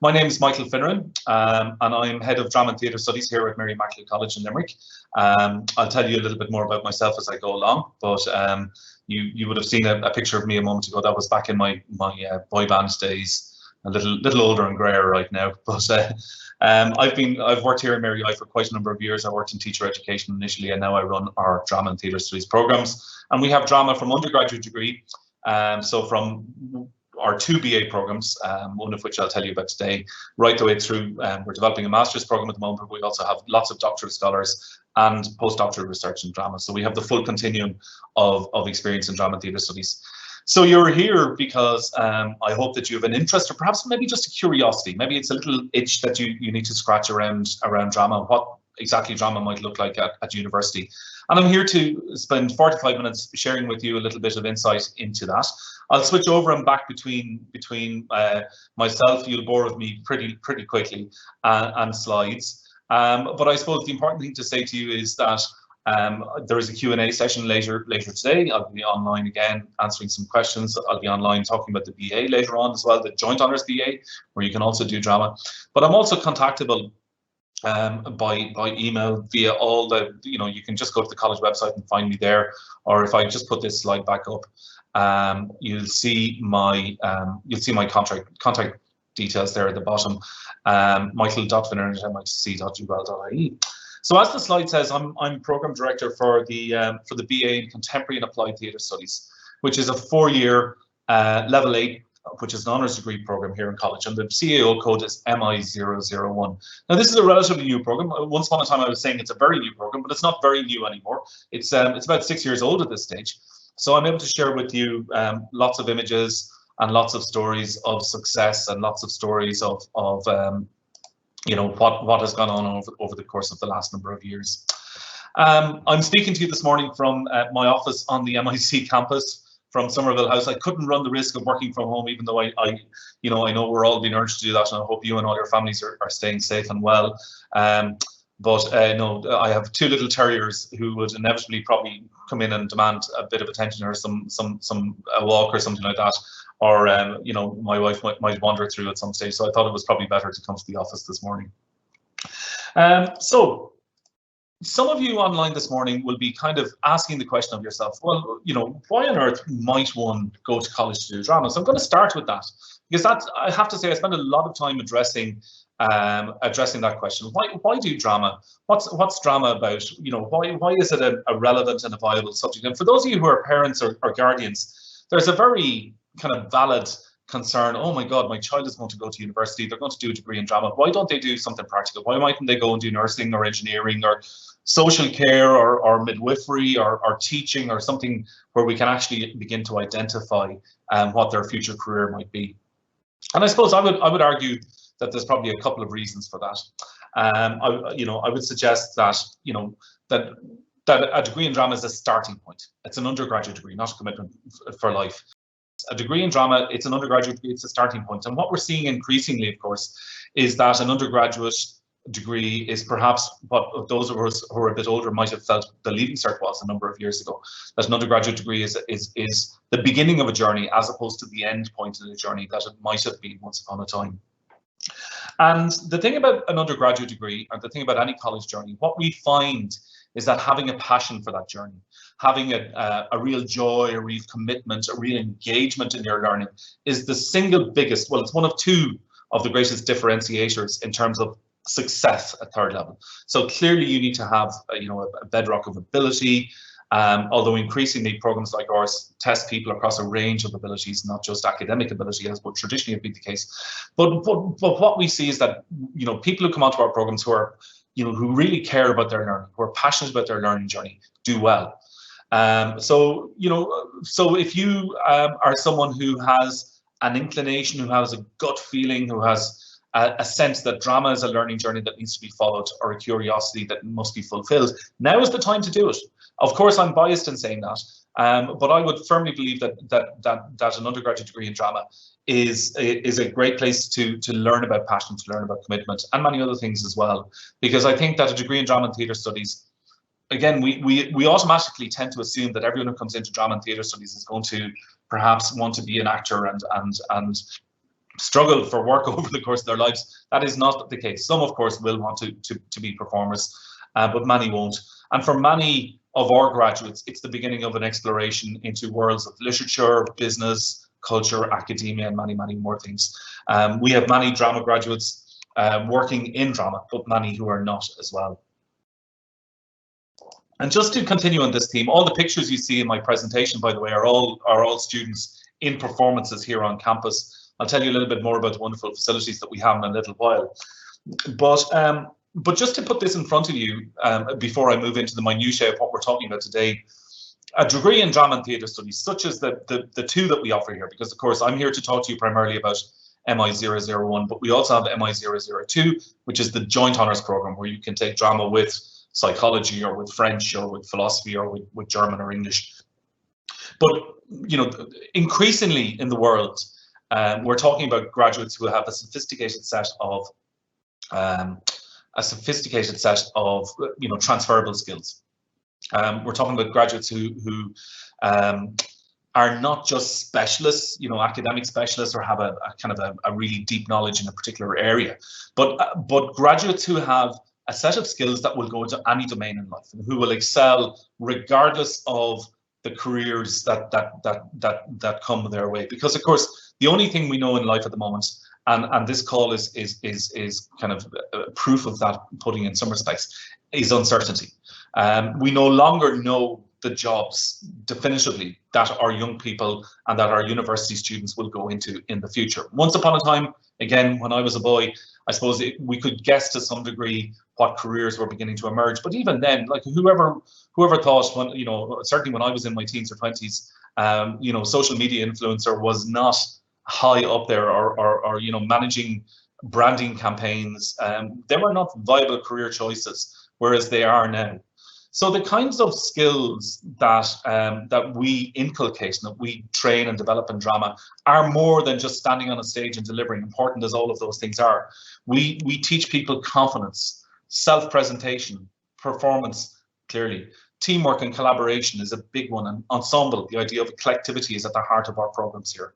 My name is Michael Finneran, and I'm Head of Drama and Theatre Studies here at Mary Immaculate College in Limerick. I'll tell you a little bit more about myself as I go along, but you would have seen a picture of me a moment ago. That was back in my boy band days. A little older and greyer right now, but I've worked here in Mary I for quite a number of years. I worked in teacher education initially, and now I run our drama and theatre studies programs. And we have drama from undergraduate degree, so from our 2 BA programs, one of which I'll tell you about today, right the way through. We're developing a master's program at the moment, but we also have lots of doctoral scholars and postdoctoral research in drama. So we have the full continuum of experience in drama and theatre studies. So you're here because I hope that you have an interest, or perhaps maybe just a curiosity. Maybe it's a little itch that you need to scratch around drama, what exactly drama might look like at university. And I'm here to spend 45 minutes sharing with you a little bit of insight into that. I'll switch over and back between myself. You'll bore with me pretty quickly, and slides. But I suppose the important thing to say to you is that there is a Q&A session later today. I'll be online again answering some questions. I'll be online talking about the BA later on as well, the Joint Honours BA, where you can also do drama. But I'm also contactable by email via all the, you can just go to the college website and find me there. Or if I just put this slide back up, you'll see my contact details there at the bottom. Michael.finneran@mitc.ul.ie. So as the slide says, I'm program director for the BA in Contemporary and Applied Theatre Studies, which is a 4-year level 8, which is an honours degree program here in college, and the CAO code is MI001. Now this is a relatively new program. Once upon a time I was saying it's a very new program, but it's not very new anymore. It's about 6 years old at this stage. So I'm able to share with you lots of images and lots of stories of success and lots of stories of what has gone on over the course of the last number of years. I'm speaking to you this morning from my office on the MIC campus from Somerville House. I couldn't run the risk of working from home, even though I know we're all being urged to do that, and I hope you and all your families are staying safe and well. But no, I have 2 little terriers who would inevitably probably come in and demand a bit of attention, or a walk or something like that. Or my wife might wander through at some stage. So I thought it was probably better to come to the office this morning. So some of you online this morning will be kind of asking the question of yourself, well, why on earth might one go to college to do drama? So I'm going to start with that, because I have to say I spend a lot of time addressing that question. Why do drama? What's drama about? Why is it a relevant and a viable subject? And for those of you who are parents or guardians, there's a very kind of valid concern. Oh my God, my child is going to go to university. They're going to do a degree in drama. Why don't they do something practical? Why mightn't they go and do nursing or engineering or social care or midwifery or teaching, or something where we can actually begin to identify what their future career might be? And I suppose I would argue that there's probably a couple of reasons for that. I would suggest that that a degree in drama is a starting point. It's an undergraduate degree, not a commitment for life. A degree in drama, it's an undergraduate degree, it's a starting point. And what we're seeing increasingly, of course, is that an undergraduate degree is perhaps what those of us who are a bit older might have felt the Leaving Cert was a number of years ago. That an undergraduate degree is the beginning of a journey, as opposed to the end point of the journey that it might have been once upon a time. And the thing about an undergraduate degree, or the thing about any college journey, what we find is that having a passion for that journey, having a real joy, a real commitment, a real engagement in your learning is the single biggest, well, it's one of 2 of the greatest differentiators in terms of success at 3rd level. So clearly you need to have a bedrock of ability, although increasingly programs like ours test people across a range of abilities, not just academic ability, as would traditionally have been the case. But what we see is that people who come onto our programs who are who really care about their learning, who are passionate about their learning journey, do well. So if you are someone who has an inclination, who has a gut feeling, who has a sense that drama is a learning journey that needs to be followed, or a curiosity that must be fulfilled, now is the time to do it. Of course, I'm biased in saying that, but I would firmly believe that an undergraduate degree in drama is a great place to learn about passion, to learn about commitment, and many other things as well. Because I think that a degree in drama and theatre studies, again, we automatically tend to assume that everyone who comes into drama and theatre studies is going to perhaps want to be an actor and struggle for work over the course of their lives. That is not the case. Some, of course, will want to be performers, but many won't. And for many of our graduates, it's the beginning of an exploration into worlds of literature, business, culture, academia, and many, many more things. We have many drama graduates working in drama, but many who are not as well. And just to continue on this theme, all the pictures you see in my presentation, by the way, are all students in performances here on campus. I'll tell you a little bit more about the wonderful facilities that we have in a little while. But just to put this in front of you, before I move into the minutiae of what we're talking about today, a degree in drama and theatre studies, such as the two that we offer here, because of course I'm here to talk to you primarily about MI001, but we also have MI002, which is the joint honours programme, where you can take drama with psychology or with French or with philosophy or with German or English. But you know, increasingly in the world, we're talking about graduates who have a sophisticated set of you know, transferable skills. We're talking about graduates who are not just specialists, you know, academic specialists, or have a kind of a really deep knowledge in a particular area, but graduates who have a set of skills that will go into any domain in life and who will excel regardless of the careers that come their way. Because of course, the only thing we know in life at the moment, and this call is kind of proof of that, putting in some respects, is uncertainty. We no longer know the jobs definitively that our young people and that our university students will go into in the future. Once upon a time, again, when I was a boy, I suppose we could guess to some degree what careers were beginning to emerge. But even then, like whoever thought, when, you know, certainly when I was in my teens or 20s, you know, social media influencer was not high up there, or you know, managing branding campaigns. They were not viable career choices, whereas they are now. So the kinds of skills that we inculcate and that we train and develop in drama are more than just standing on a stage and delivering, important as all of those things are. We teach people confidence, self-presentation, performance, clearly. Teamwork and collaboration is a big one, and ensemble, the idea of collectivity, is at the heart of our programs here.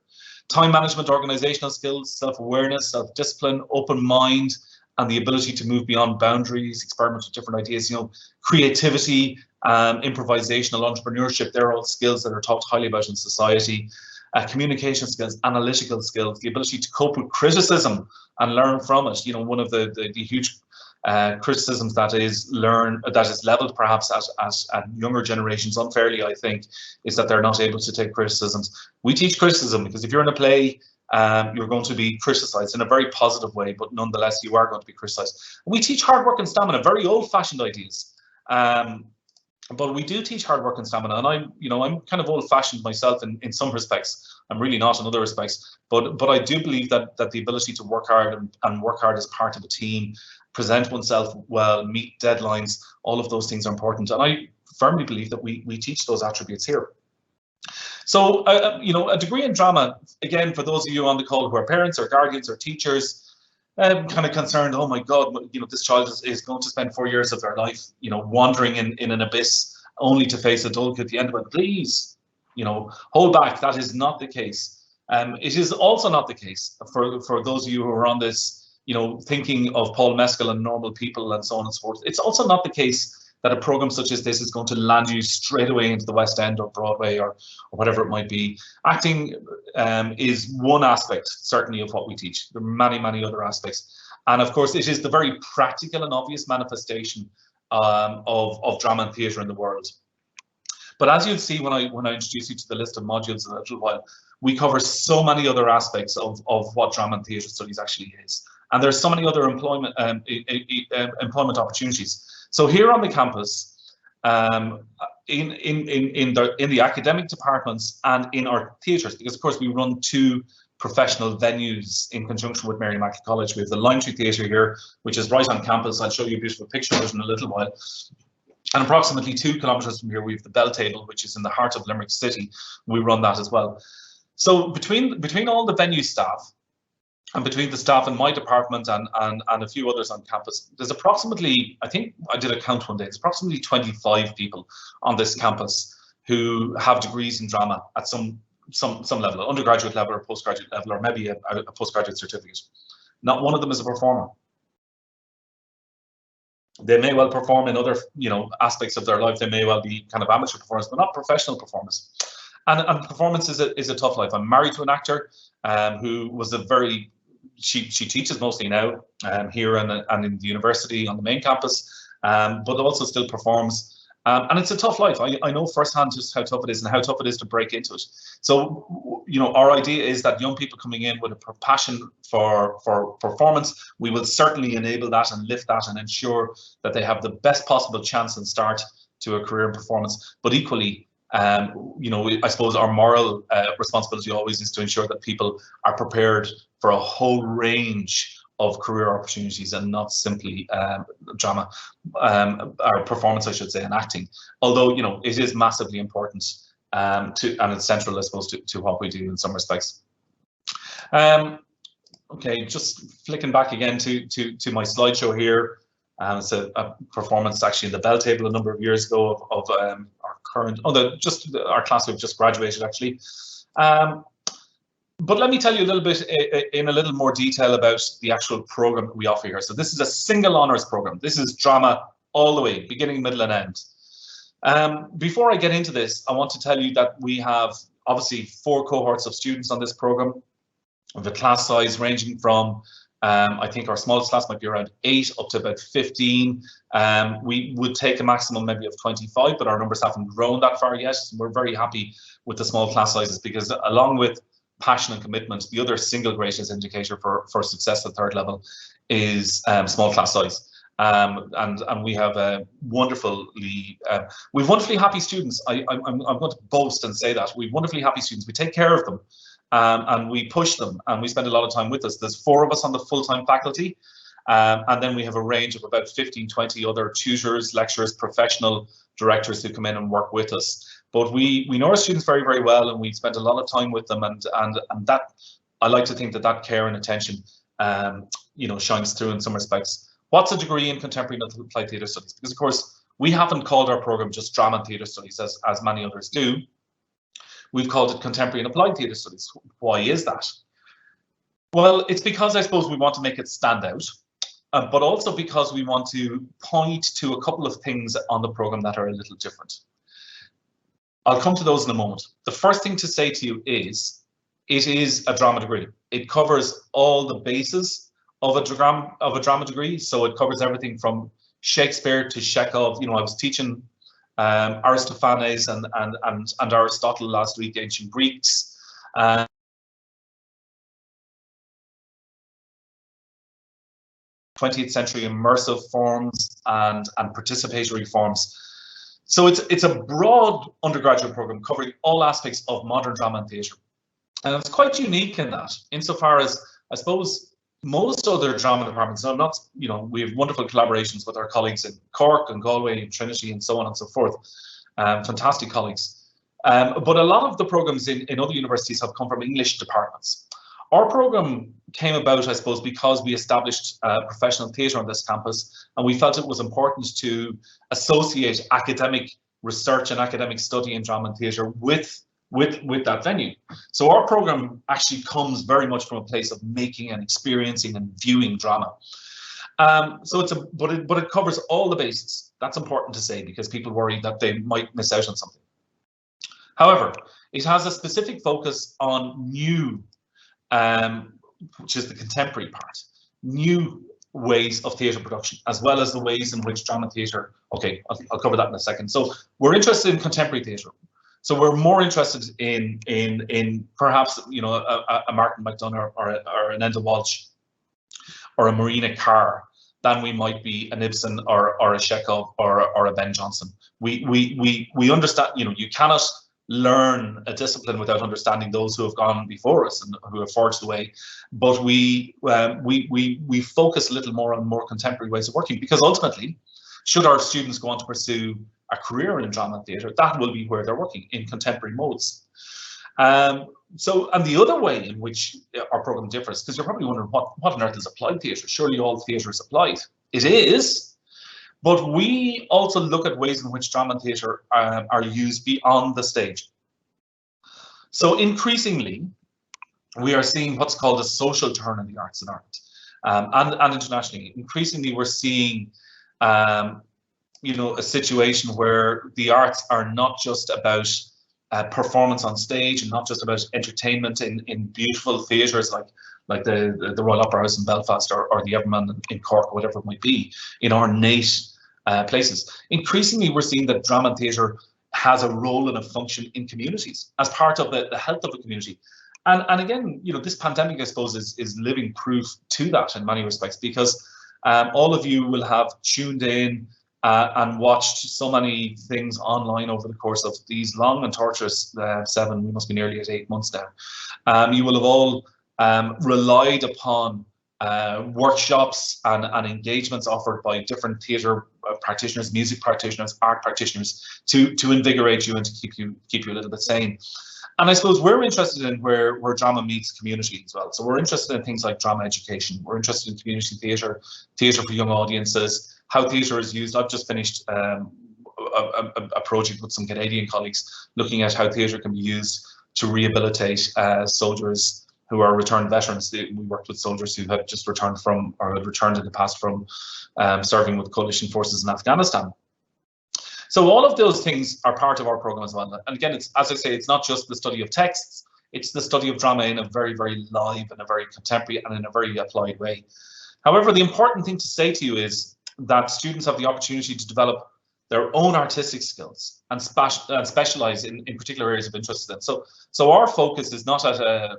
Time management, organizational skills, self-awareness, self-discipline, open mind, and the ability to move beyond boundaries, experiment with different ideas, you know, creativity, improvisational entrepreneurship, they're all skills that are talked highly about in society. Communication skills, analytical skills, the ability to cope with criticism and learn from it. You know, one of the huge criticisms that is leveled perhaps at younger generations unfairly, I think, is that they're not able to take criticisms. We teach criticism because if you're in a play, you're going to be criticized in a very positive way, but nonetheless you are going to be criticized. We teach hard work and stamina, very old-fashioned ideas, but we do teach hard work and stamina. And I'm kind of old-fashioned myself in some respects. I'm really not in other respects, but I do believe that the ability to work hard and work hard as part of a team, present oneself well, meet deadlines, all of those things are important. And I firmly believe that we teach those attributes here. So, you know, a degree in drama, again, for those of you on the call who are parents or guardians or teachers, kind of concerned, oh my God, you know, this child is going to spend 4 years of their life, you know, wandering in an abyss only to face adulthood at the end of it. Please, you know, hold back. That is not the case. It is also not the case for those of you who are on this, you know, thinking of Paul Mescal and normal people and so on and so forth. It's also not the case that a program such as this is going to land you straight away into the West End or Broadway or whatever it might be. Acting is one aspect, certainly, of what we teach. There are many, many other aspects. And of course, it is the very practical and obvious manifestation of drama and theatre in the world. But as you'll see when I introduce you to the list of modules in a little while, we cover so many other aspects of what drama and theatre studies actually is. And there's so many other employment opportunities. So here on the campus, in the academic departments and in our theatres, because of course we run 2 professional venues in conjunction with Mary Mackey College. We have the Lime Tree Theatre here, which is right on campus. I'll show you a beautiful picture of it in a little while. And approximately 2 kilometres from here, we have the Bell Table, which is in the heart of Limerick City. We run that as well. So between all the venue staff, and between the staff in my department and a few others on campus, there's approximately, I think I did a count one day, it's approximately 25 people on this campus who have degrees in drama at some some level, undergraduate level or postgraduate level, or maybe a postgraduate certificate. Not one of them is a performer. They may well perform in other, aspects of their life. They may well be kind of amateur performers, but not professional performers. And performance is a tough life. I'm married to an actor who was she teaches mostly now here and in the university on the main campus, but also still performs. And it's a tough life. I know firsthand just how tough it is and how tough it is to break into it. So, our idea is that young people coming in with a passion for performance, we will certainly enable that and lift that and ensure that they have the best possible chance and start to a career in performance. But equally, I suppose our moral responsibility always is to ensure that people are prepared for a whole range of career opportunities and not simply drama or performance, I should say, and acting. Although, it is massively important and it's central, I suppose, to what we do in some respects. Okay, just flicking back again to my slideshow here. It's a performance actually in the Bell Table a number of years ago of our current, our class we've just graduated actually. But let me tell you a little bit in a little more detail about the actual program that we offer here. So this is a single honours program. This is drama all the way, beginning, middle and end. Before I get into this, I want to tell you that we have obviously 4 cohorts of students on this program, with a class size ranging from, I think our smallest class might be around 8 up to about 15. We would take a maximum maybe of 25, but our numbers haven't grown that far yet. So we're very happy with the small class sizes, because along with passion and commitment, the other single greatest indicator for success at 3rd level is small class size. And we have wonderfully happy students. I'm going to boast and say that we've wonderfully happy students. We take care of them and we push them, and we spend a lot of time with us. There's 4 of us on the full-time faculty, and then we have a range of about 15, 20 other tutors, lecturers, professional directors who come in and work with us. But we know our students very, very well, and we spend a lot of time with them, and that, I like to think that care and attention shines through in some respects. What's a degree in contemporary and applied theatre studies? Because of course we haven't called our program just drama and theatre studies as many others do. We've called it contemporary and applied theatre studies. Why is that? Well, it's because I suppose we want to make it stand out, but also because we want to point to a couple of things on the program that are a little different. I'll come to those in a moment. The first thing to say to you is, it is a drama degree. It covers all the bases of a drama degree. So it covers everything from Shakespeare to Chekhov. I was teaching Aristophanes and Aristotle last week, ancient Greeks. 20th century immersive forms and participatory forms. So it's a broad undergraduate program covering all aspects of modern drama and theatre. And it's quite unique in that, insofar as I suppose most other drama departments, we have wonderful collaborations with our colleagues in Cork and Galway and Trinity and so on and so forth. Fantastic colleagues. But a lot of the programs in other universities have come from English departments. Our program came about, I suppose, because we established professional theatre on this campus, and we felt it was important to associate academic research and academic study in drama and theatre with that venue. So our program actually comes very much from a place of making and experiencing and viewing drama. So but it covers all the bases. That's important to say, because people worry that they might miss out on something. However, it has a specific focus on new, which is the contemporary part, new ways of theatre production, as well as the ways in which drama theatre. Okay, I'll cover that in a second. So we're interested in contemporary theatre. So we're more interested in perhaps a Martin McDonagh or an Enda Walsh or a Marina Carr than we might be an Ibsen or a Chekhov or a Ben Jonson. We understand. You cannot learn a discipline without understanding those who have gone before us and who have forged the way. But we focus a little more on more contemporary ways of working, because ultimately, should our students go on to pursue a career in drama and theatre, that will be where they're working, in contemporary modes. And the other way in which our program differs, because you're probably wondering what on earth is applied theatre? Surely all theatre is applied. It is, but we also look at ways in which drama and theatre are used beyond the stage. So increasingly, we are seeing what's called a social turn in the arts in Ireland, and internationally. Increasingly, we're seeing a situation where the arts are not just about performance on stage and not just about entertainment in beautiful theatres like the Royal Opera House in Belfast or the Everyman in Cork, or whatever it might be, in ornate places. Increasingly, we're seeing that drama and theatre has a role and a function in communities as part of the health of a community. And again, this pandemic, I suppose, is living proof to that in many respects, because all of you will have tuned in and watched so many things online over the course of these long and torturous we must be nearly at 8 months now. You will have all relied upon workshops and engagements offered by different theatre practitioners, music practitioners, art practitioners to invigorate you and to keep you a little bit sane. And I suppose we're interested in where drama meets community as well. So we're interested in things like drama education. We're interested in community theatre, theatre for young audiences, how theatre is used. I've just finished a project with some Canadian colleagues looking at how theatre can be used to rehabilitate soldiers who are returned veterans. We worked with soldiers who had just returned from, or had returned in the past from serving with coalition forces in Afghanistan. So all of those things are part of our program as well. And again, it's, as I say, it's not just the study of texts, it's the study of drama in a very, very live and a very contemporary and in a very applied way. However, the important thing to say to you is that students have the opportunity to develop their own artistic skills and specialize in particular areas of interest to them. So our focus is not at a,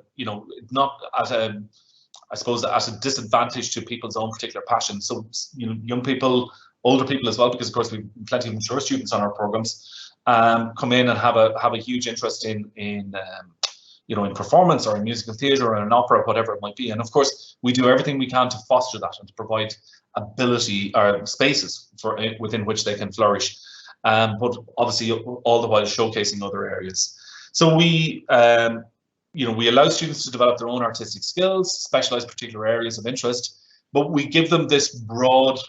I suppose, at a disadvantage to people's own particular passion. So, young people, older people as well, because of course we've plenty of mature students on our programs, come in and have a huge interest in performance or in musical theatre or in opera, whatever it might be. And of course, we do everything we can to foster that and to provide ability or spaces within which they can flourish, but obviously all the while showcasing other areas. So we allow students to develop their own artistic skills, specialize particular areas of interest, but we give them this broad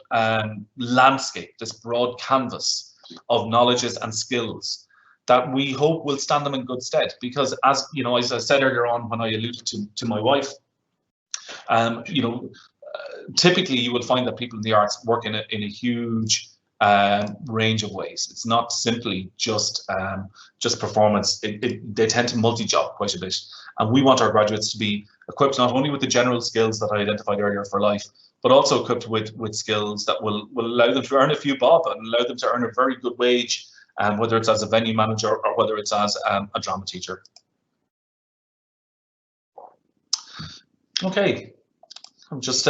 landscape, this broad canvas of knowledges and skills that we hope will stand them in good stead. Because as I said earlier on when I alluded to my wife, typically you will find that people in the arts work in a huge range of ways. It's not simply just performance. They tend to multi-job quite a bit, and we want our graduates to be equipped not only with the general skills that I identified earlier for life, but also equipped with skills that will allow them to earn a few bob and allow them to earn a very good wage, whether it's as a venue manager or whether it's as a drama teacher. Okay. I'm just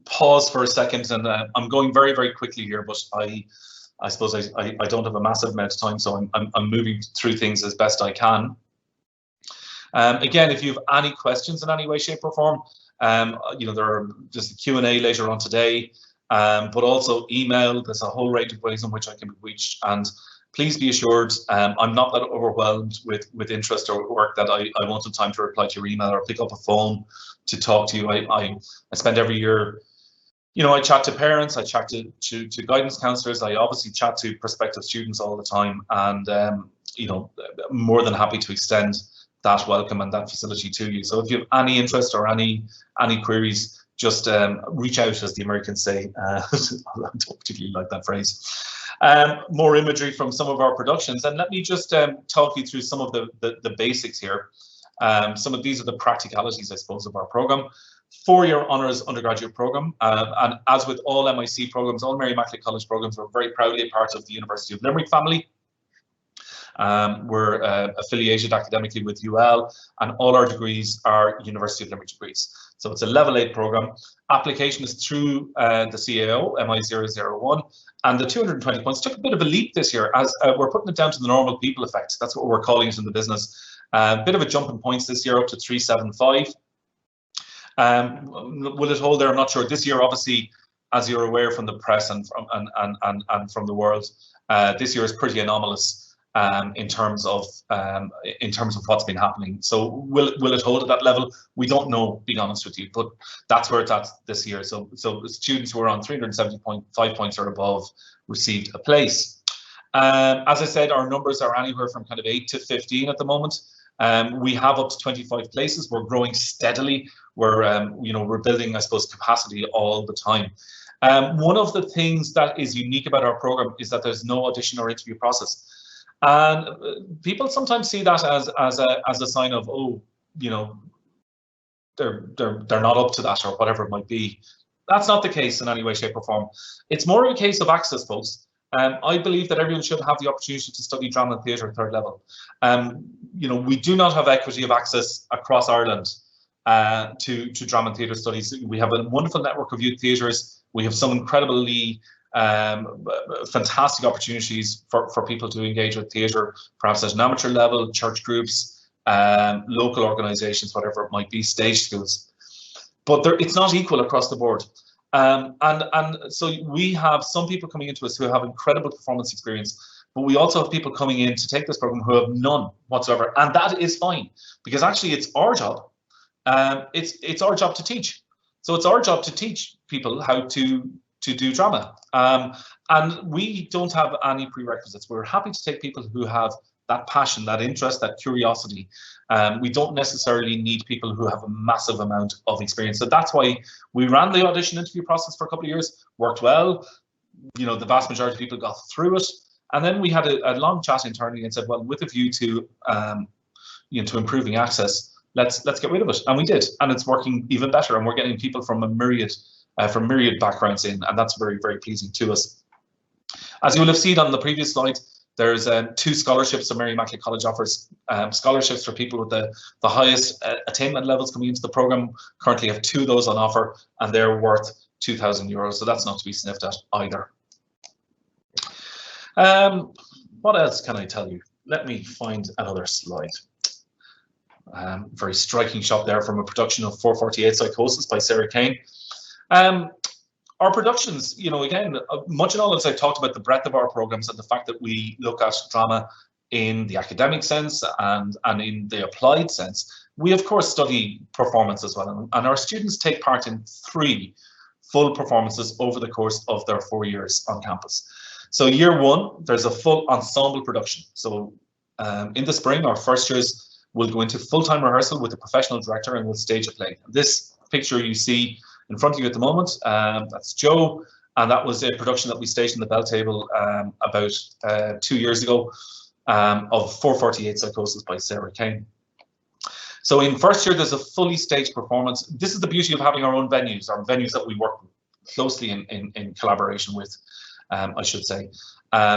pause for a second, and I'm going very, very quickly here, but I suppose I don't have a massive amount of time, so I'm moving through things as best I can. Again, if you have any questions in any way, shape, or form, there's a Q&A later on today, but also email. There's a whole range of ways in which I can be reached, and please be assured, I'm not that overwhelmed with interest or work that I won't have time to reply to your email or pick up a phone to talk to you. I spend every year, I chat to parents, I chat to guidance counsellors, I obviously chat to prospective students all the time, and more than happy to extend that welcome and that facility to you. So if you have any interest or any queries, just reach out, as the Americans say. I don't particularly like that phrase. More imagery from some of our productions, and let me just talk you through some of the basics here. Some of these are the practicalities, I suppose, of our program. 4-year honours undergraduate program, and as with all MIC programs, all Mary Immaculate College programs, we're very proudly a part of the University of Limerick family. We're affiliated academically with UL, and all our degrees are University of Limerick degrees. So it's a level 8 program. Application is through the CAO, MI001, and the 220 points took a bit of a leap this year, as we're putting it down to the normal people effect. That's what we're calling it in the business. Bit of a jump in points this year, up to 375. Will it hold there? I'm not sure. This year, obviously, as you're aware from the press and from the world, this year is pretty anomalous in terms of what's been happening. So will it hold at that level? We don't know, being honest with you, but that's where it's at this year. So students who are on 370.5 points or above received a place. As I said, our numbers are anywhere from kind of 8 to 15 at the moment. We have up to 25 places. We're growing steadily. We're building, I suppose, capacity all the time. One of the things that is unique about our program is that there's no audition or interview process. And people sometimes see that as a sign of, oh, they're not up to that or whatever it might be. That's not the case in any way, shape or form. It's more of a case of access, folks. I believe that everyone should have the opportunity to study drama and theatre at third level. We do not have equity of access across Ireland to drama and theatre studies. We have a wonderful network of youth theatres. We have some incredibly fantastic opportunities for people to engage with theatre, perhaps at an amateur level, church groups, local organisations, whatever it might be, stage schools. But it's not equal across the board. And so we have some people coming into us who have incredible performance experience, but we also have people coming in to take this program who have none whatsoever, and that is fine, because actually it's our job. It's our job to teach. So it's our job to teach people how to do drama, and we don't have any prerequisites. We're happy to take people who have that passion, that interest, that curiosity. We don't necessarily need people who have a massive amount of experience. So that's why we ran the audition interview process for a couple of years, worked well. The vast majority of people got through it. And then we had a long chat internally and said, well, with a view to improving access, let's get rid of it. And we did, and it's working even better. And we're getting people from myriad backgrounds in, and that's very, very pleasing to us. As you will have seen on the previous slide, there's 2 scholarships that Mary Immaculate College offers. Scholarships for people with the highest attainment levels coming into the program. Currently have 2 of those on offer, and they're worth €2,000. So that's not to be sniffed at either. What else can I tell you? Let me find another slide. Very striking shot there from a production of 448 Psychosis by Sarah Kane. Our productions, again, much in all, as I talked about the breadth of our programs and the fact that we look at drama in the academic sense and in the applied sense, we of course study performance as well. And our students take part in 3 full performances over the course of their 4 years on campus. So year 1, there's a full ensemble production. So in the spring, our first years will go into full-time rehearsal with a professional director and will stage a play. This picture you see in front of you at the moment, that's Joe, and that was a production that we staged in the Bell Table about 2 years ago of 448 Psychosis by Sarah Kane. So in first year, there's a fully staged performance. This is the beauty of having our own venues, our venues that we work closely in collaboration with, I should say.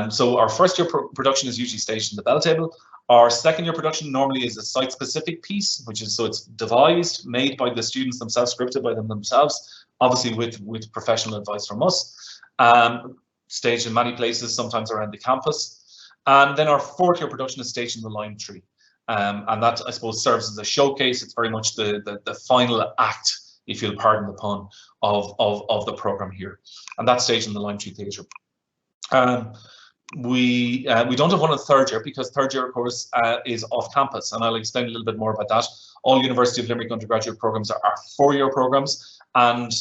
So our first year production is usually staged in the Bell Table. Our second year production normally is a site-specific piece, so it's devised, made by the students themselves, scripted by them themselves, obviously with professional advice from us, staged in many places, sometimes around the campus. And then our fourth year production is staged in the Lime Tree. And that, I suppose, serves as a showcase. It's very much the final act, if you'll pardon the pun, of the program here. And that's staged in the Lime Tree Theatre. We don't have one in third year because third year, of course, is off campus, and I'll explain a little bit more about that. All University of Limerick undergraduate programs are 4-year programs, and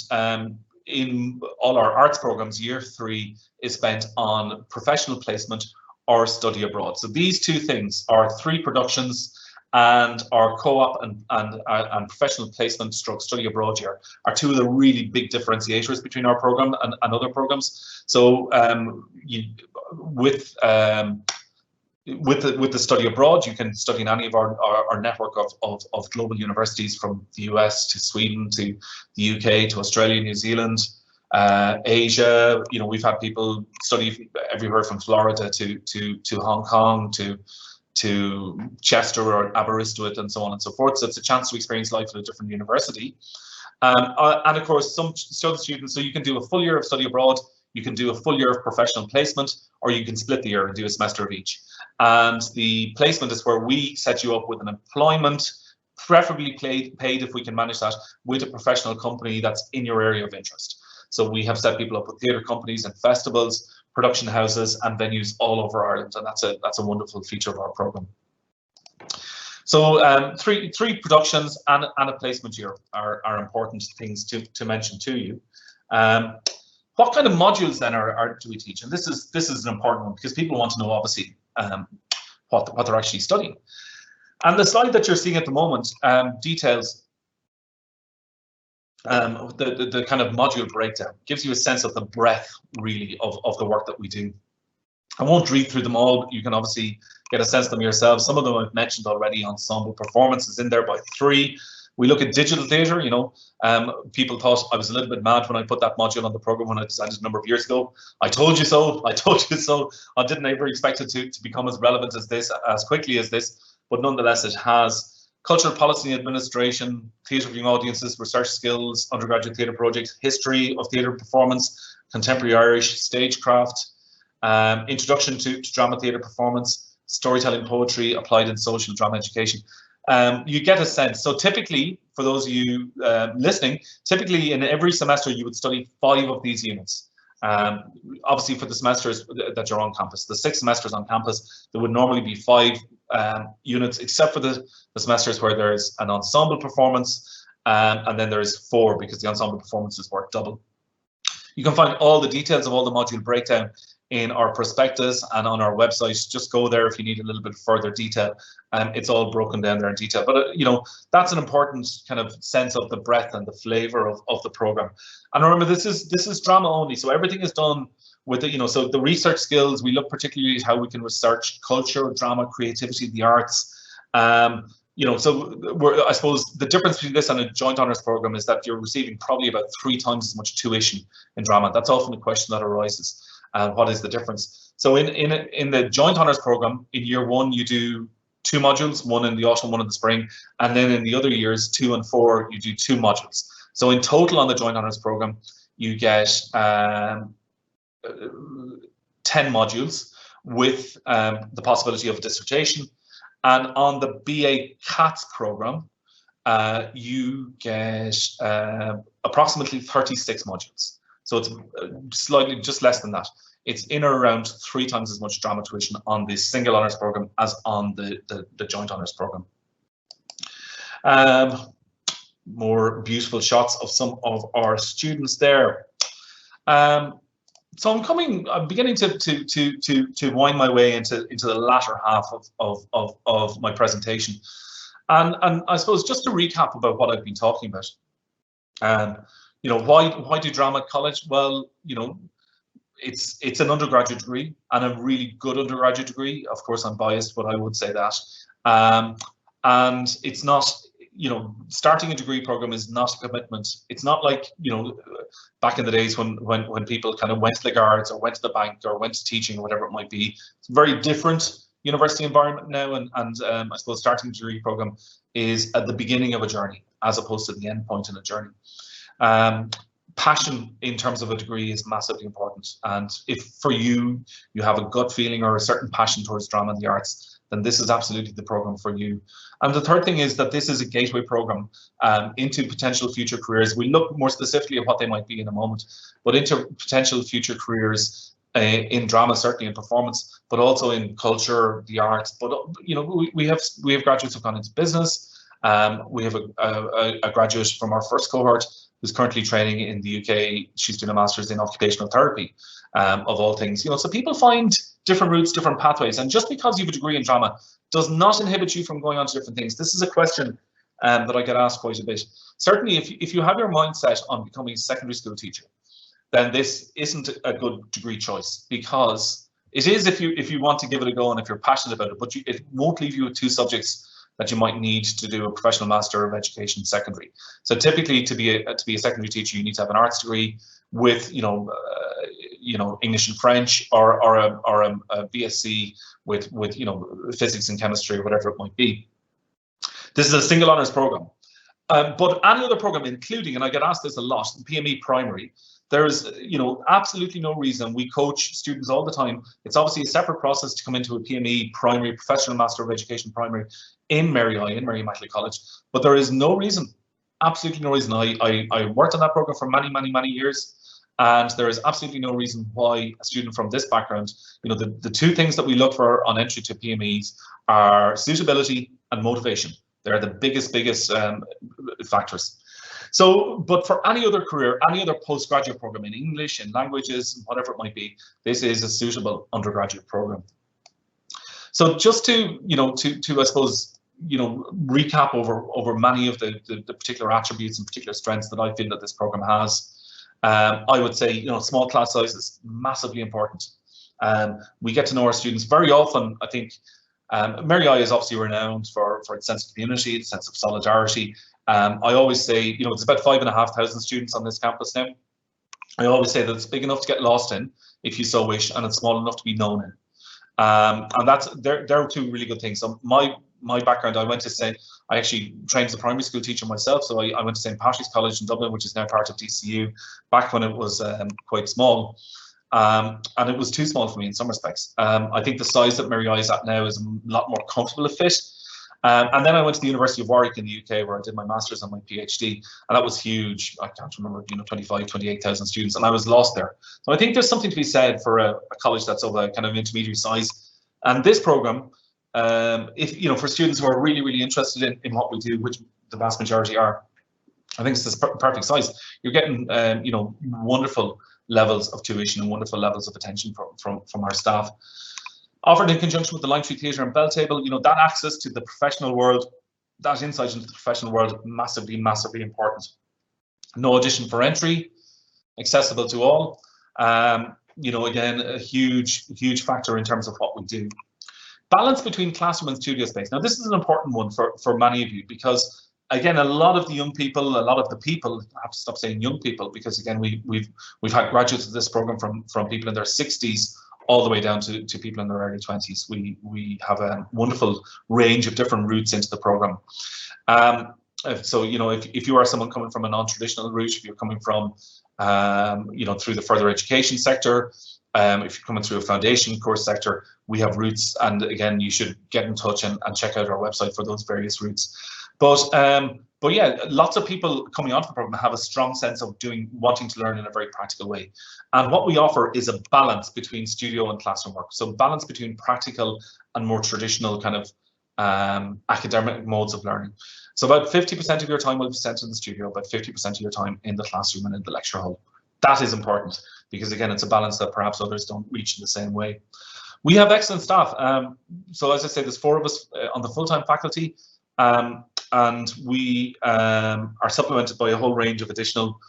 in all our arts programs, year 3 is spent on professional placement or study abroad. So these 2 things, are 3 productions and our co-op and professional placement stroke study abroad year, are 2 of the really big differentiators between our program and other programs. So with the study abroad, you can study in any of our network of global universities, from the US to Sweden to the UK to Australia, New Zealand, Asia. We've had people study everywhere from Florida to Hong Kong to Chester or Aberystwyth and so on and so forth. So it's a chance to experience life at a different university. And of course, some students, so you can do a full year of study abroad, you can do a full year of professional placement, or you can split the year and do a semester of each. And the placement is where we set you up with an employment, preferably paid if we can manage that, with a professional company that's in your area of interest. So we have set people up with theatre companies and festivals, production houses and venues all over Ireland, and that's a wonderful feature of our programme. So three productions and a placement year are important things to mention to you. What kind of modules then do we teach? And this is an important one because people want to know, obviously, what they're actually studying. And the slide that you're seeing at the moment details the kind of module breakdown, gives you a sense of the breadth, really, of the work that we do. I won't read through them all, but you can obviously get a sense of them yourselves. Some of them I've mentioned already. Ensemble performance is in there by 3. We look at digital theatre, you know. People thought I was a little bit mad when I put that module on the program when I decided a number of years ago. I told you so, I told you so. I didn't ever expect it to become as relevant as this, as quickly as this, but nonetheless it has. Cultural policy and administration, theatre viewing audiences, research skills, undergraduate theatre projects, history of theatre performance, contemporary Irish, stagecraft, introduction to drama theatre performance, storytelling, poetry, applied and social drama education. You get a sense. So typically, for those of you listening, typically in every semester you would study 5 of these units. Obviously for the semesters that you're on campus, the 6 semesters on campus, there would normally be 5 units, except for the semesters where there's an ensemble performance, and then there's 4 because the ensemble performances work double. You can find all the details of all the module breakdown in our prospectus and on our website. Just go there if you need a little bit further detail. It's all broken down there in detail. But you know, that's an important kind of sense of the breadth and the flavour of the program. And remember, this is drama only, so everything is done with the, you know, so the research skills, we look particularly at how we can research culture, drama, creativity, the arts. You know, so I suppose the difference between this and a joint honours program is that you're receiving probably about 3 times as much tuition in drama. That's often a question that arises. What is the difference? So in the joint honours program, in year 1 you do 2 modules, 1 in the autumn, 1 in the spring, and then in the other years 2 and 4 you do 2 modules. So in total on the joint honours program you get 10 modules with the possibility of dissertation. And on the BA CATS program, you get approximately 36 modules. So it's slightly just less than that. It's in or around 3 times as much drama tuition on the single honours program as on the joint honours program. More beautiful shots of some of our students there. So I'm beginning to wind my way into the latter half of my presentation, and I suppose just to recap about what I've been talking about. You know, why do drama at college? Well, you know, it's an undergraduate degree and a really good undergraduate degree. Of course, I'm biased, but I would say that. And it's not, you know, starting a degree program is not a commitment. It's not like, you know, back in the days when people kind of went to the guards or went to the bank or went to teaching or whatever it might be. It's a very different university environment now, and I suppose starting a degree program is at the beginning of a journey as opposed to the end point in a journey. Passion in terms of a degree is massively important, and if for you have a gut feeling or a certain passion towards drama and the arts, then this is absolutely the program for you. And the third thing is that this is a gateway program into potential future careers. We look more specifically at what they might be in a moment, but into potential future careers in drama, certainly in performance, but also in culture, the arts. But you know, we have graduates who've gone into business. We have a graduate from our first cohort who's currently training in the UK. She's doing a master's in occupational therapy, of all things. You know, so people find different routes, different pathways, and just because you have a degree in drama does not inhibit you from going on to different things. This is a question that I get asked quite a bit. Certainly, if you have your mindset on becoming a secondary school teacher, then this isn't a good degree choice, because it is if you want to give it a go and if you're passionate about it, but it won't leave you with 2 subjects that you might need to do a professional Master of Education secondary. So typically, to be a secondary teacher, you need to have an arts degree with you know English and French, or a BSc with you know physics and chemistry or whatever it might be. This is a single honours program, but any other program, including, and I get asked this a lot, the PME primary. There is, you know, absolutely no reason. We coach students all the time. It's obviously a separate process to come into a PME primary, Professional Master of Education primary in Mary Immaculate College. But there is no reason, absolutely no reason. I worked on that program for many years, and there is absolutely no reason why a student from this background, you know, the 2 things that we look for on entry to PMEs are suitability and motivation. They're the biggest factors. So, but for any other career, any other postgraduate program in English, in languages, whatever it might be, this is a suitable undergraduate program. So just to, you know, to I suppose recap over many of the particular attributes and particular strengths that I feel that this program has. I would say, small class size is massively important. We get to know our students very often. I think Mary I is obviously renowned for its sense of community, its sense of solidarity. I always say, it's about 5,500 students on this campus now. I always say that it's big enough to get lost in, if you so wish, and it's small enough to be known in. And they're two really good things. So my background, I actually trained as a primary school teacher myself. So I went to St. Patrick's College in Dublin, which is now part of DCU, back when it was quite small. And it was too small for me in some respects. I think the size that Mary I is at now is a lot more comfortable a fit. And then I went to the University of Warwick in the UK, where I did my master's and my PhD, and that was huge. I can't remember, 25, 28,000 students, and I was lost there. So I think there's something to be said for a college that's of a kind of intermediary size. And this program, if for students who are really, really interested in what we do, which the vast majority are, I think it's this perfect size. You're getting, wonderful levels of tuition and wonderful levels of attention from our staff. Offered in conjunction with the Lime Tree Theatre and Belltable, that access to the professional world, that insight into the professional world, massively, massively important. No audition for entry, accessible to all. Again, a huge factor in terms of what we do. Balance between classroom and studio space. Now, this is an important one for many of you, because again, a lot of the young people, I have to stop saying young people, because again, we've had graduates of this program from people in their 60s all the way down to people in their early 20s. We have a wonderful range of different routes into the program. So, if you are someone coming from a non-traditional route, if you're coming from, through the further education sector, if you're coming through a foundation course sector, we have routes. And again, you should get in touch and check out our website for those various routes. But yeah, lots of people coming onto the program have a strong sense of wanting to learn in a very practical way. And what we offer is a balance between studio and classroom work. So balance between practical and more traditional kind of academic modes of learning. So about 50% of your time will be spent in the studio, about 50% of your time in the classroom and in the lecture hall. That is important, because again, it's a balance that perhaps others don't reach in the same way. We have excellent staff. So as I say, there's 4 of us on the full-time faculty. And we are supplemented by a whole range of additional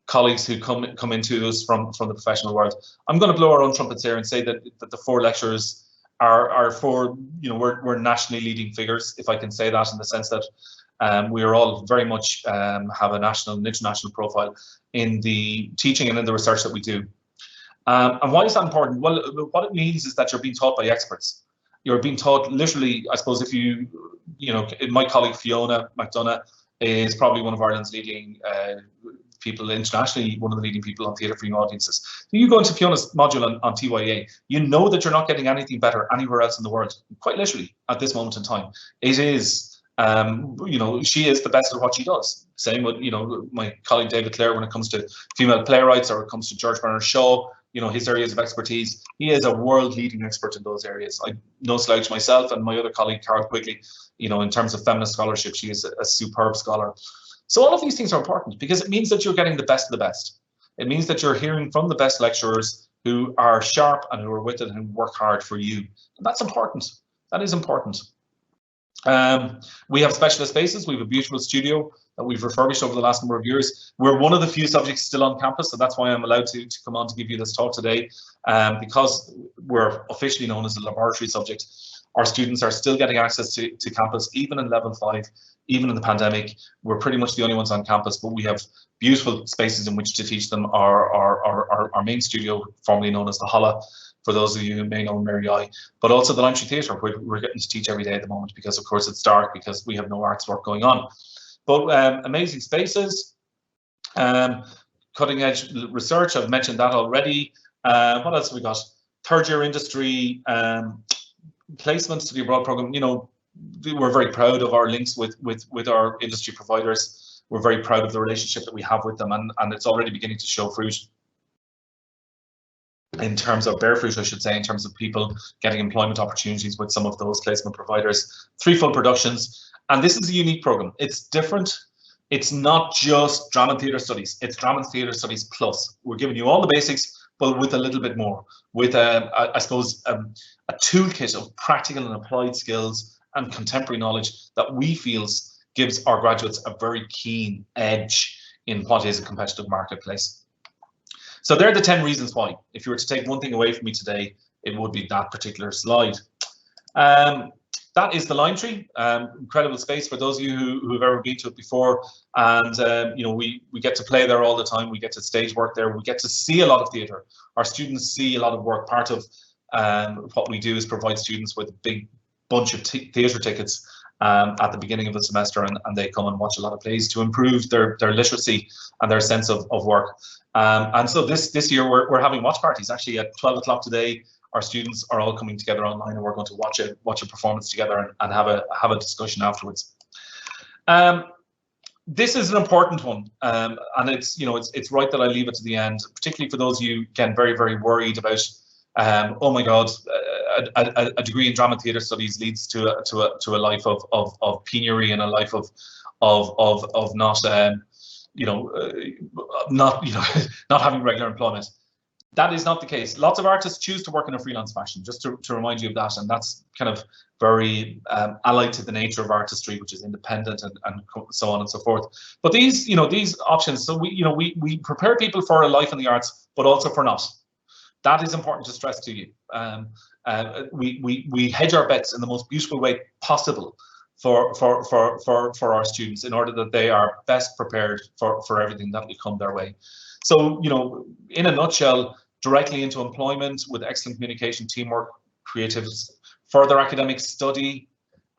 colleagues who come into us from the professional world. I'm going to blow our own trumpets here and say that the 4 lecturers are 4, we're nationally leading figures, if I can say that, in the sense that we are all very much have a national and international profile in the teaching and in the research that we do. And why is that important? Well, what it means is that you're being taught by experts. You're being taught literally, I suppose, my colleague Fiona McDonough is probably one of Ireland's leading people internationally, one of the leading people on theatre for young audiences. So you go into Fiona's module on TYA, you know that you're not getting anything better anywhere else in the world, quite literally at this moment in time. It is, she is the best at what she does. Same with, my colleague David Clare when it comes to female playwrights, or it comes to George Bernard Shaw, his areas of expertise. He is a world-leading expert in those areas. I no slouch myself, and my other colleague, Carol Quigley, in terms of feminist scholarship, she is a superb scholar. So all of these things are important, because it means that you're getting the best of the best. It means that you're hearing from the best lecturers who are sharp and who are with it and who work hard for you. And that's important. That is important. We have specialist spaces. We have a beautiful studio that we've refurbished over the last number of years. We're one of the few subjects still on campus, so that's why I'm allowed to come on to give you this talk today, because we're officially known as a laboratory subject. Our students are still getting access to campus, even in level 5, even in the pandemic. We're pretty much the only ones on campus, but we have beautiful spaces in which to teach them. Our main studio, formerly known as the Holla, for those of you who may know Mary I, but also the Lime Tree Theatre, where we're getting to teach every day at the moment, because of course it's dark, because we have no arts work going on. But amazing spaces, cutting edge research, I've mentioned that already. What else have we got? 3rd year industry, placements to the abroad program. We're very proud of our links with our industry providers. We're very proud of the relationship that we have with them, and it's already beginning to show fruit. In terms of bear fruit, I should say, in terms of people getting employment opportunities with some of those placement providers. 3 full productions, and this is a unique program. It's different. It's not just drama and theatre studies. It's drama and theatre studies plus. We're giving you all the basics, but with a little bit more, with I suppose a toolkit of practical and applied skills and contemporary knowledge that we feel gives our graduates a very keen edge in what is a competitive marketplace. So there are the 10 reasons why. If you were to take one thing away from me today, it would be that particular slide. That is the Limetree, incredible space for those of you who have ever been to it before. And we get to play there all the time. We get to stage work there. We get to see a lot of theatre. Our students see a lot of work. Part of what we do is provide students with a big bunch of theatre tickets at the beginning of the semester, and they come and watch a lot of plays to improve their literacy and their sense of work. And so this year we're having watch parties. Actually, at 12 o'clock today, our students are all coming together online, and we're going to watch a performance together and have a discussion afterwards. This is an important one, and it's right that I leave it to the end, particularly for those of you again very, very worried about oh my God, a degree in drama theatre studies leads to a life of penury and a life of not not having regular employment. That is not the case. Lots of artists choose to work in a freelance fashion, just to remind you of that, and that's kind of very allied to the nature of artistry, which is independent and so on and so forth. But these options, so we prepare people for a life in the arts, but also for not. That is important to stress to you. We hedge our bets in the most beautiful way possible for our students in order that they are best prepared for everything that will come their way. So, in a nutshell, directly into employment with excellent communication, teamwork, creative, further academic study,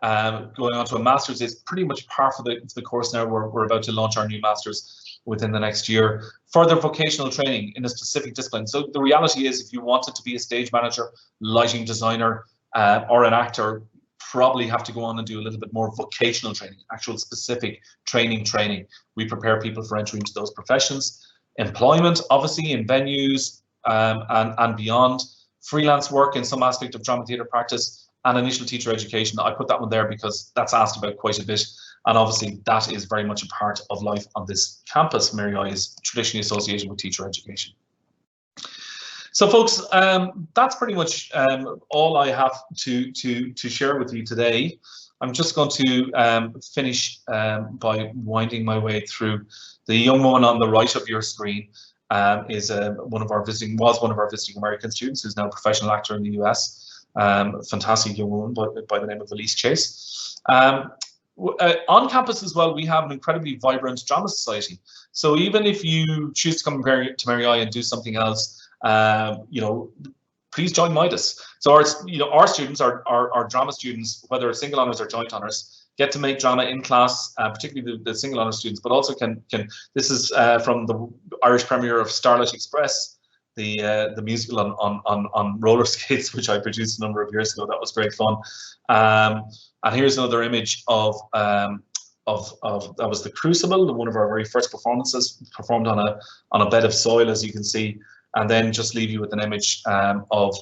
going on to a master's is pretty much par for the course now. We're about to launch our new master's within the next year. Further vocational training in a specific discipline. So the reality is, if you wanted to be a stage manager, lighting designer, or an actor, probably have to go on and do a little bit more vocational training, actual specific training. We prepare people for entry into those professions. Employment, obviously, in venues and beyond. Freelance work in some aspect of drama theatre practice, and initial teacher education. I put that one there because that's asked about quite a bit. And obviously, that is very much a part of life on this campus. Mary I is traditionally associated with teacher education. So, folks, that's pretty much all I have to share with you today. I'm just going to finish by winding my way through. The young woman on the right of your screen was one of our visiting American students, who's now a professional actor in the US. Fantastic young woman by the name of Elise Chase. On campus as well, we have an incredibly vibrant drama society. So even if you choose to come to Mary I and do something else, please join Midas. So our students, our drama students, whether single honours or joint honours, get to make drama in class, particularly the single honours students, but also can. This is from the Irish premiere of Starlight Express, the musical on roller skates, which I produced a number of years ago. That was great fun. And here's another image of that was The Crucible, one of our very first performances, performed on a bed of soil, as you can see. And then just leave you with an image of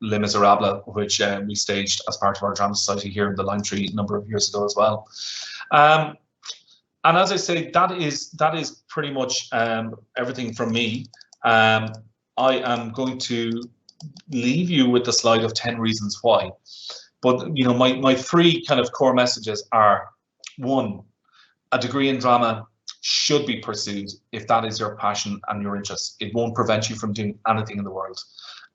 Les Miserables, which we staged as part of our drama society here in the Limetree a number of years ago as well. And as I say, that is pretty much everything from me. I am going to leave you with the slide of 10 reasons why. But my three kind of core messages are: one, a degree in drama should be pursued if that is your passion and your interest. It won't prevent you from doing anything in the world.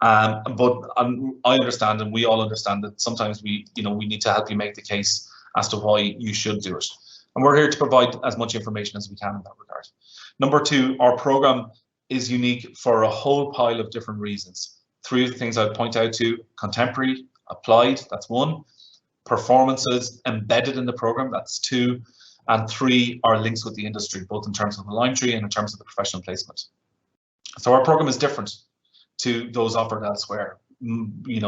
But I understand, and we all understand, that sometimes we need to help you make the case as to why you should do it. And we're here to provide as much information as we can in that regard. Number two, our program is unique for a whole pile of different reasons. Three of the things I'd point out to: contemporary, applied, that's one; performances embedded in the program, that's two; and three, our links with the industry, both in terms of the Limetree and in terms of the professional placement. So our program is different to those offered elsewhere. We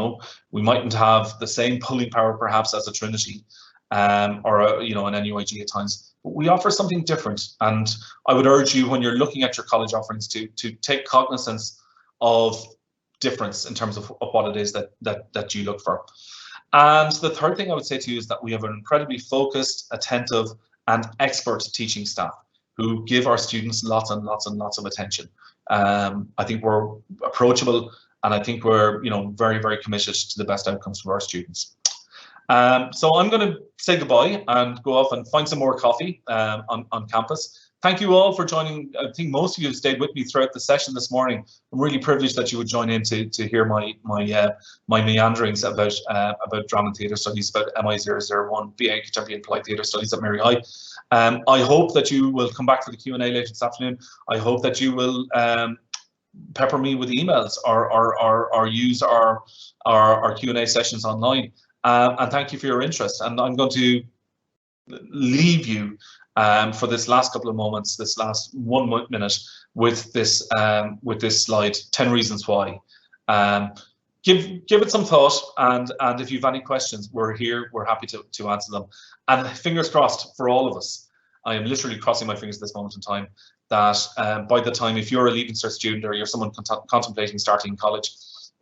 mightn't have the same pulling power perhaps as a Trinity or an NUIG at times, but we offer something different. And I would urge you, when you're looking at your college offerings, to take cognizance of difference in terms of what it is that you look for. And the third thing I would say to you is that we have an incredibly focused, attentive, and expert teaching staff who give our students lots and lots and lots of attention. I think we're approachable, and I think we're very, very committed to the best outcomes for our students. So I'm going to say goodbye and go off and find some more coffee on campus. Thank you all for joining. I think most of you have stayed with me throughout the session this morning. I'm really privileged that you would join in to hear my meanderings about Drama and Theatre Studies, about MI001, BA HND and Polite Theatre Studies at Mary High. I hope that you will come back for the Q&A later this afternoon. I hope that you will pepper me with emails or use our Q&A sessions online. And thank you for your interest. And I'm going to leave you for this last couple of moments, this last 1 minute, with this slide, 10 reasons why. Give it some thought, and if you've any questions, we're here, we're happy to answer them. And fingers crossed for all of us. I am literally crossing my fingers at this moment in time that by the time, if you're a Leaving Cert student or you're someone contemplating starting college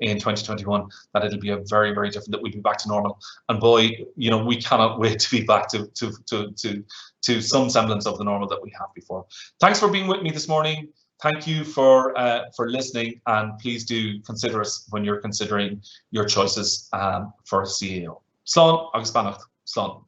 in 2021, that it'll be a very, very different, that we'll be back to normal. And boy, you know, we cannot wait to be back to some semblance of the normal that we have before. Thanks for being with me this morning. Thank you for listening, and please do consider us when you're considering your choices for CAO. Slán agus beannacht. Slán.